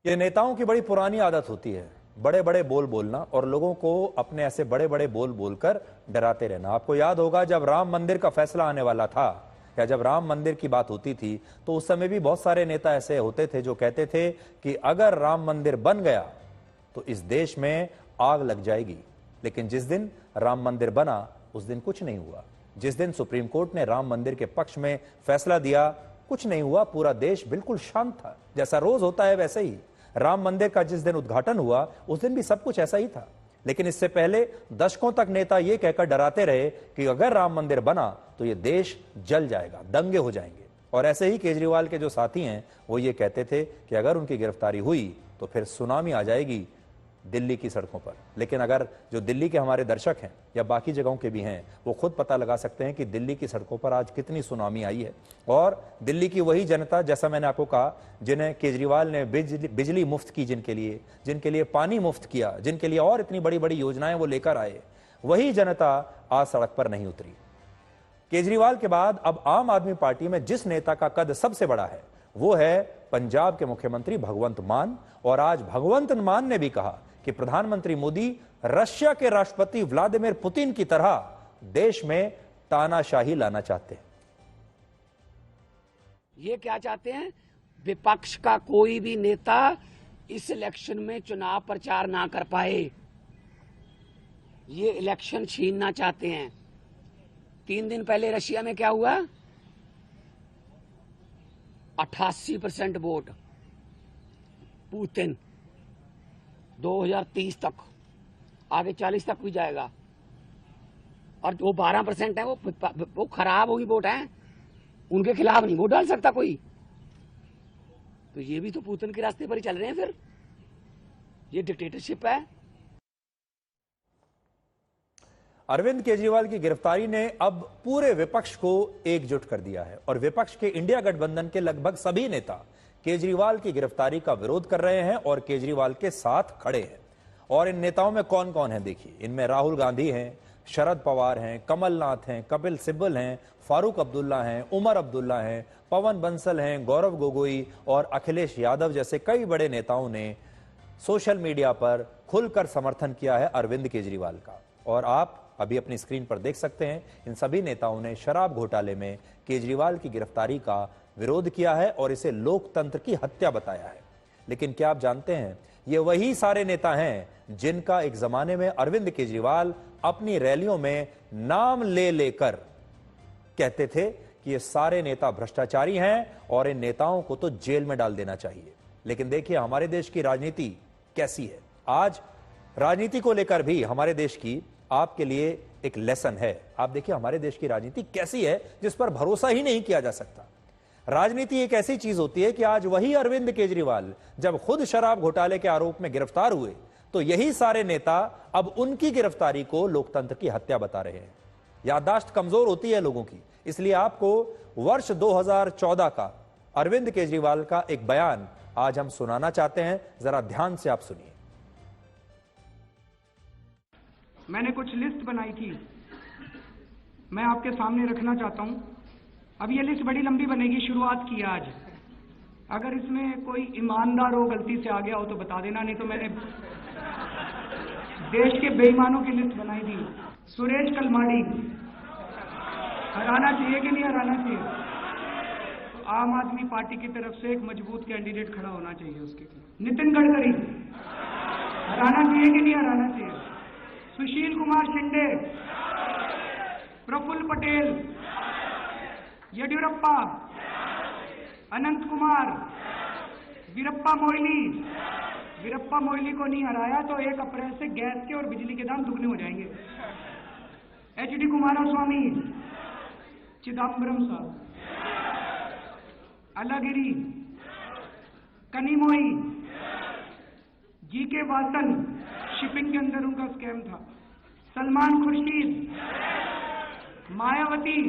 ये नेताओं की बड़ी पुरानी आदत होती है, बड़े बड़े बोल बोलना और लोगों को अपने ऐसे बड़े बड़े बोल बोलकर डराते रहना। आपको याद होगा जब राम मंदिर का फैसला आने वाला था या जब राम मंदिर की बात होती थी तो उस समय भी बहुत सारे नेता ऐसे होते थे जो कहते थे कि अगर राम मंदिर बन गया तो इस देश में आग लग जाएगी। लेकिन जिस दिन राम मंदिर बना उस दिन कुछ नहीं हुआ। जिस दिन सुप्रीम कोर्ट ने राम मंदिर के पक्ष में फैसला दिया कुछ नहीं हुआ, पूरा देश बिल्कुल शांत था, जैसा रोज होता है वैसे ही। राम मंदिर का जिस दिन उद्घाटन हुआ उस दिन भी सब कुछ ऐसा ही था। लेकिन इससे पहले दशकों तक नेता यह कहकर डराते रहे कि अगर राम मंदिर बना तो यह देश जल जाएगा, दंगे हो जाएंगे। और ऐसे ही केजरीवाल के जो साथी हैं वो ये कहते थे कि अगर उनकी गिरफ्तारी हुई तो फिर सुनामी आ जाएगी दिल्ली की सड़कों पर। लेकिन अगर जो दिल्ली के हमारे दर्शक हैं या बाकी जगहों के भी हैं वो खुद पता लगा सकते हैं कि दिल्ली की सड़कों पर आज कितनी सुनामी आई है। और दिल्ली की वही जनता, जैसा मैंने आपको कहा, जिन्हें केजरीवाल ने बिजली मुफ्त की, जिनके लिए पानी मुफ्त किया, जिनके लिए और इतनी बड़ी बड़ी योजनाएं वो लेकर आए, वही जनता आज सड़क पर नहीं उतरी। केजरीवाल के बाद अब आम आदमी पार्टी में जिस नेता का कद सबसे बड़ा है वो है पंजाब के मुख्यमंत्री भगवंत मान। और आज भगवंत मान ने भी कहा कि प्रधानमंत्री मोदी रशिया के राष्ट्रपति व्लादिमीर पुतिन की तरह देश में तानाशाही लाना चाहते हैं। ये क्या चाहते हैं? विपक्ष का कोई भी नेता इस इलेक्शन में चुनाव प्रचार ना कर पाए, ये इलेक्शन छीनना चाहते हैं। 3 दिन पहले रशिया में क्या हुआ? 88% वोट पुतिन। 2030 तक, आगे 40 तक भी जाएगा। और जो 12% है वो खराब होगी वोट है, उनके खिलाफ नहीं वोट डाल सकता कोई। तो ये भी तो पुतिन के रास्ते पर ही चल रहे हैं। फिर ये डिक्टेटरशिप है। अरविंद केजरीवाल की गिरफ्तारी ने अब पूरे विपक्ष को एकजुट कर दिया है और विपक्ष के इंडिया गठबंधन के लगभग सभी नेता केजरीवाल की गिरफ्तारी का विरोध कर रहे हैं और केजरीवाल के साथ खड़े हैं। और इन नेताओं में कौन कौन है देखिए, इनमें राहुल गांधी हैं, शरद पवार हैं, कमलनाथ हैं, कपिल सिब्बल हैं, फारूक अब्दुल्ला हैं, उमर अब्दुल्ला हैं, पवन बंसल हैं, गौरव गोगोई और अखिलेश यादव जैसे कई बड़े नेताओं ने सोशल मीडिया पर खुलकर समर्थन किया है अरविंद केजरीवाल का। और आप अभी अपनी स्क्रीन पर देख सकते हैं इन सभी नेताओं ने शराब घोटाले में केजरीवाल की गिरफ्तारी का विरोध किया है और इसे लोकतंत्र की हत्या बताया है। लेकिन क्या आप जानते हैं ये वही सारे नेता हैं जिनका एक जमाने में अरविंद केजरीवाल अपनी रैलियों में नाम ले लेकर कहते थे कि ये सारे नेता भ्रष्टाचारी हैं और इन नेताओं को तो जेल में डाल देना चाहिए। लेकिन देखिए हमारे देश की राजनीति कैसी है। आज राजनीति को लेकर भी हमारे देश की आपके लिए एक लेसन है। आप देखिए हमारे देश की राजनीति कैसी है जिस पर भरोसा ही नहीं किया जा सकता। राजनीति एक ऐसी चीज होती है कि आज वही अरविंद केजरीवाल जब खुद शराब घोटाले के आरोप में गिरफ्तार हुए तो यही सारे नेता अब उनकी गिरफ्तारी को लोकतंत्र की हत्या बता रहे हैं। याददाश्त कमजोर होती है लोगों की, इसलिए आपको वर्ष 2014 का अरविंद केजरीवाल का एक बयान आज हम सुनाना चाहते हैं। जरा ध्यान से आप सुनिए। मैंने कुछ लिस्ट बनाई थी, मैं आपके सामने रखना चाहता हूं। अब ये लिस्ट बड़ी लंबी बनेगी, शुरुआत की आज। अगर इसमें कोई ईमानदार हो गलती से आ गया हो तो बता देना, नहीं तो मैंने देश के बेईमानों की लिस्ट बनाई थी। सुरेश कलमाड़ी हराना चाहिए कि नहीं हराना चाहिए? तो आम आदमी पार्टी की तरफ से एक मजबूत कैंडिडेट खड़ा होना चाहिए उसके लिए। नितिन गडकरी हराना चाहिए कि नहीं हराना चाहिए? सुशील कुमार शिंदे, प्रफुल्ल पटेल, येडियुरप्पा, अनंत कुमार, वीरप्पा मोइली। वीरप्पा मोइली को नहीं हराया तो 1 अप्रैल से गैस के और बिजली के दाम दुगने हो जाएंगे। एचडी कुमारस्वामी, चिदम्बरम साहब, अलागिरी, कनिमोई, जीके वासन, शिपिंग के अंदर उनका स्कैम था, सलमान खुर्शीद, मायावती,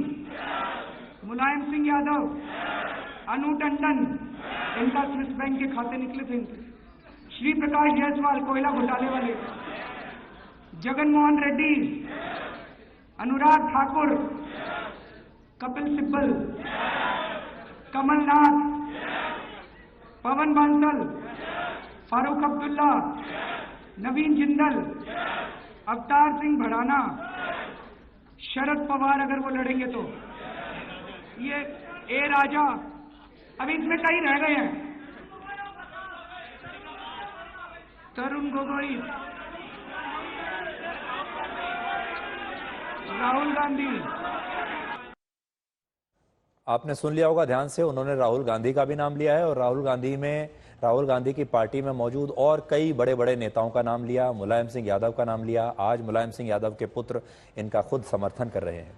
मुलायम सिंह यादव, अनु टंडन, इनका स्विस बैंक के खाते निकले थे इनके, श्री प्रकाश जायसवाल कोयला घोटाले वाले, जगन मोहन रेड्डी, अनुराग ठाकुर, कपिल सिब्बल, कमलनाथ, पवन बांसल, फारूक अब्दुल्ला, नवीन जिंदल, अवतार सिंह भड़ाना, शरद पवार अगर वो लड़ेंगे तो, ये ए राजा, अब इसमें कई रह गए हैं, तरुण गोगोई, राहुल गांधी। आपने सुन लिया होगा ध्यान से, उन्होंने राहुल गांधी का भी नाम लिया है और राहुल गांधी की पार्टी में मौजूद और कई बड़े बड़े नेताओं का नाम लिया, मुलायम सिंह यादव का नाम लिया। आज मुलायम सिंह यादव के पुत्र इनका खुद समर्थन कर रहे हैं।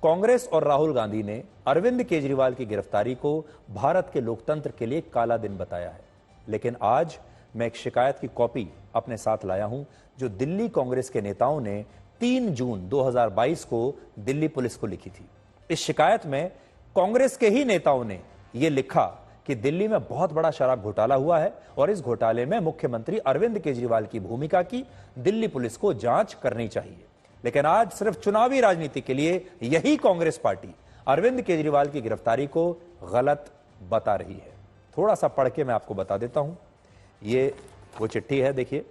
कांग्रेस और राहुल गांधी ने अरविंद केजरीवाल की गिरफ्तारी को भारत के लोकतंत्र के लिए काला दिन बताया है। लेकिन आज मैं एक शिकायत की कॉपी अपने साथ लाया हूं जो दिल्ली कांग्रेस के नेताओं ने 3 जून 2022 को दिल्ली पुलिस को लिखी थी। इस शिकायत में कांग्रेस के ही नेताओं ने यह लिखा कि दिल्ली में बहुत बड़ा शराब घोटाला हुआ है और इस घोटाले में मुख्यमंत्री अरविंद केजरीवाल की भूमिका की दिल्ली पुलिस को जांच करनी चाहिए। लेकिन आज सिर्फ चुनावी राजनीति के लिए यही कांग्रेस पार्टी अरविंद केजरीवाल की गिरफ्तारी को गलत बता रही है। थोड़ा सा पढ़ के मैं आपको बता देता हूं। ये वो चिट्ठी है, देखिए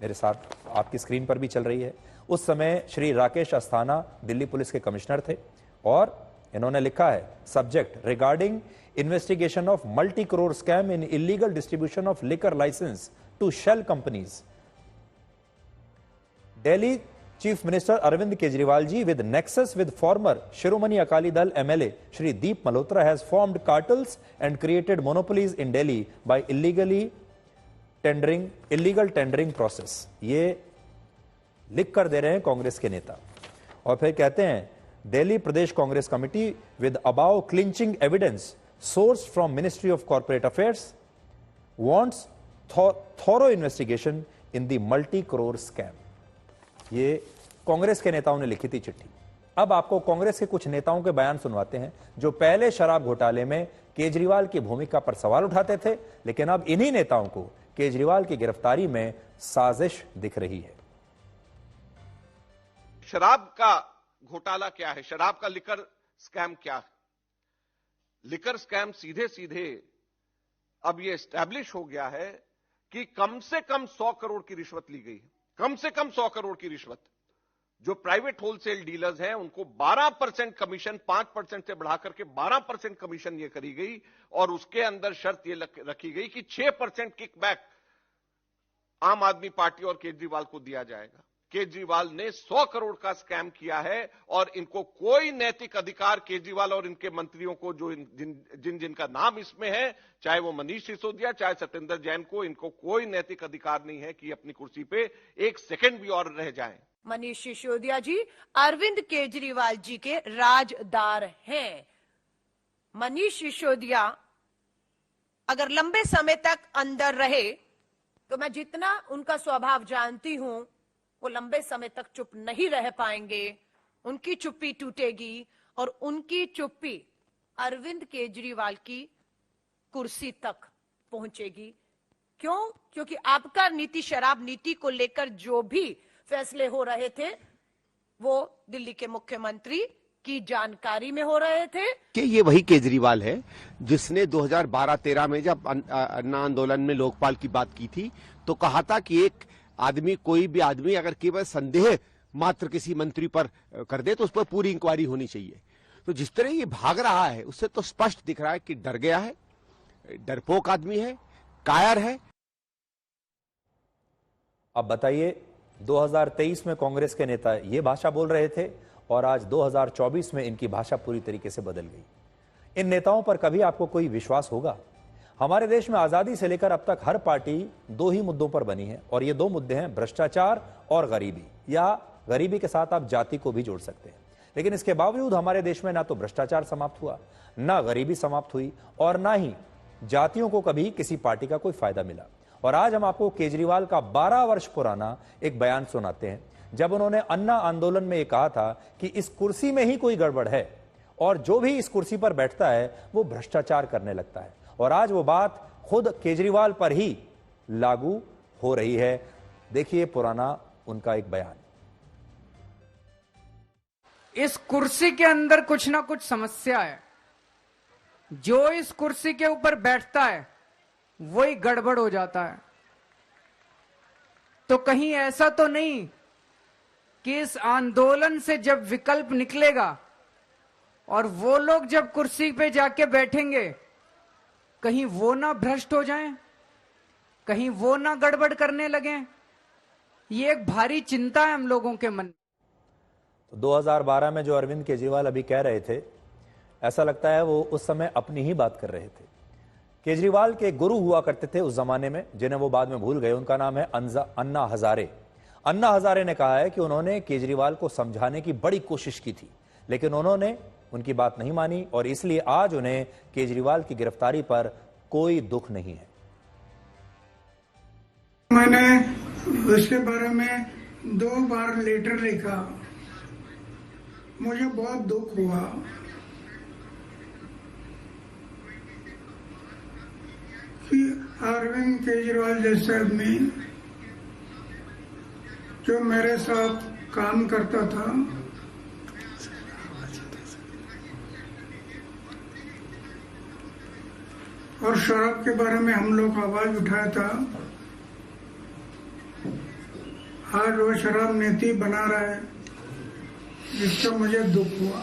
मेरे साथ आपकी स्क्रीन पर भी चल रही है। उस समय श्री राकेश अस्थाना दिल्ली पुलिस के कमिश्नर थे और इन्होंने लिखा है, subject regarding investigation of multi crore scam in illegal distribution of liquor license to shell companies. Delhi chief minister Arvind Kejriwal ji with nexus with former Shiromani Akali Dal MLA Shri Deep Malhotra has formed cartels and created monopolies in Delhi by illegal tendering process। ये लिख कर दे रहे हैं कांग्रेस के नेता और फिर कहते हैं Delhi Pradesh Congress committee with above clinching evidence sourced from Ministry of Corporate Affairs wants thorough investigation in the multi crore scam। ये कांग्रेस के नेताओं ने लिखी थी चिट्ठी। अब आपको कांग्रेस के कुछ नेताओं के बयान सुनवाते हैं जो पहले शराब घोटाले में केजरीवाल की भूमिका पर सवाल उठाते थे, लेकिन अब इन्हीं नेताओं को केजरीवाल की गिरफ्तारी में साजिश दिख रही है। शराब का घोटाला क्या है, शराब का लिकर स्कैम क्या है? लिकर स्कैम सीधे सीधे अब यह एस्टैब्लिश हो गया है कि कम से कम 100 करोड़ की रिश्वत ली गई है। कम से कम 100 करोड़ की रिश्वत। जो प्राइवेट होलसेल डीलर्स हैं उनको 12% कमीशन 5% से बढ़ा करके 12% कमीशन ये करी गई और उसके अंदर शर्त ये रखी गई कि 6% किकबैक आम आदमी पार्टी और केजरीवाल को दिया जाएगा। केजरीवाल ने 100 करोड़ का स्कैम किया है और इनको कोई नैतिक अधिकार, केजरीवाल और इनके मंत्रियों को जो जिनका नाम इसमें है, चाहे वो मनीष सिसोदिया चाहे सत्येंद्र जैन को, इनको कोई नैतिक अधिकार नहीं है कि अपनी कुर्सी पे एक सेकंड भी और रह जाएं। मनीष सिसोदिया जी अरविंद केजरीवाल जी के राजदार हैं। मनीष सिसोदिया अगर लंबे समय तक अंदर रहे तो मैं जितना उनका स्वभाव जानती हूं वो लंबे समय तक चुप नहीं रह पाएंगे। उनकी चुप्पी टूटेगी और उनकी चुप्पी अरविंद केजरीवाल की कुर्सी तक पहुंचेगी। क्यों? क्योंकि आपका नीति शराब नीति को लेकर जो भी फैसले हो रहे थे वो दिल्ली के मुख्यमंत्री की जानकारी में हो रहे थे। कि ये वही केजरीवाल है जिसने 2012-13 में जब अन्ना आंदोलन में लोकपाल की बात की थी तो कहा था कि एक आदमी, कोई भी आदमी अगर केवल संदेह मात्र किसी मंत्री पर कर दे तो उस पर पूरी इंक्वायरी होनी चाहिए। तो जिस तरह ये भाग रहा है उससे तो स्पष्ट दिख रहा है कि डर गया है, डरपोक आदमी है, कायर है। अब बताइए, 2023 में कांग्रेस के नेता ये भाषा बोल रहे थे और आज 2024 में इनकी भाषा पूरी तरीके से बदल गई। इन नेताओं पर कभी आपको कोई विश्वास होगा? हमारे देश में आजादी से लेकर अब तक हर पार्टी 2 ही मुद्दों पर बनी है और ये 2 मुद्दे हैं भ्रष्टाचार और गरीबी, या गरीबी के साथ आप जाति को भी जोड़ सकते हैं। लेकिन इसके बावजूद हमारे देश में ना तो भ्रष्टाचार समाप्त हुआ, ना गरीबी समाप्त हुई और ना ही जातियों को कभी किसी पार्टी का कोई फायदा मिला। और आज हम आपको केजरीवाल का 12 वर्ष पुराना एक बयान सुनाते हैं जब उन्होंने अन्ना आंदोलन में यह कहा था कि इस कुर्सी में ही कोई गड़बड़ है और जो भी इस कुर्सी पर बैठता है वो भ्रष्टाचार करने लगता है। और आज वो बात खुद केजरीवाल पर ही लागू हो रही है। देखिए पुराना उनका एक बयान। इस कुर्सी के अंदर कुछ ना कुछ समस्या है। जो इस कुर्सी के ऊपर बैठता है वही गड़बड़ हो जाता है। तो कहीं ऐसा तो नहीं कि इस आंदोलन से जब विकल्प निकलेगा और वो लोग जब कुर्सी पे जाके बैठेंगे, कहीं वो ना भ्रष्ट हो जाएं, कहीं वो ना गड़बड़ करने लगे? ये एक भारी चिंता है हम लोगों के मन में। तो 2012 में जो अरविंद केजरीवाल अभी कह रहे थे, ऐसा लगता है वो उस समय अपनी ही बात कर रहे थे। केजरीवाल के गुरु हुआ करते थे उस जमाने में, जिन्हें वो बाद में भूल गए। उनका नाम है अन्ना हजारे। अन्ना हजारे ने कहा है कि उन्होंने केजरीवाल को समझाने की बड़ी कोशिश की थी, लेकिन उन्होंने उनकी बात नहीं मानी और इसलिए आज उन्हें केजरीवाल की गिरफ्तारी पर कोई दुख नहीं है। मैंने उसके बारे में 2 बार लेटर लिखा, मुझे बहुत दुख हुआ कि अरविंद केजरीवाल जैसे आदमी जो मेरे साथ काम करता था, और शराब के बारे में हम लोग आवाज उठाया था, आज वो शराब नीति बना रहा है, जिससे मुझे दुख हुआ।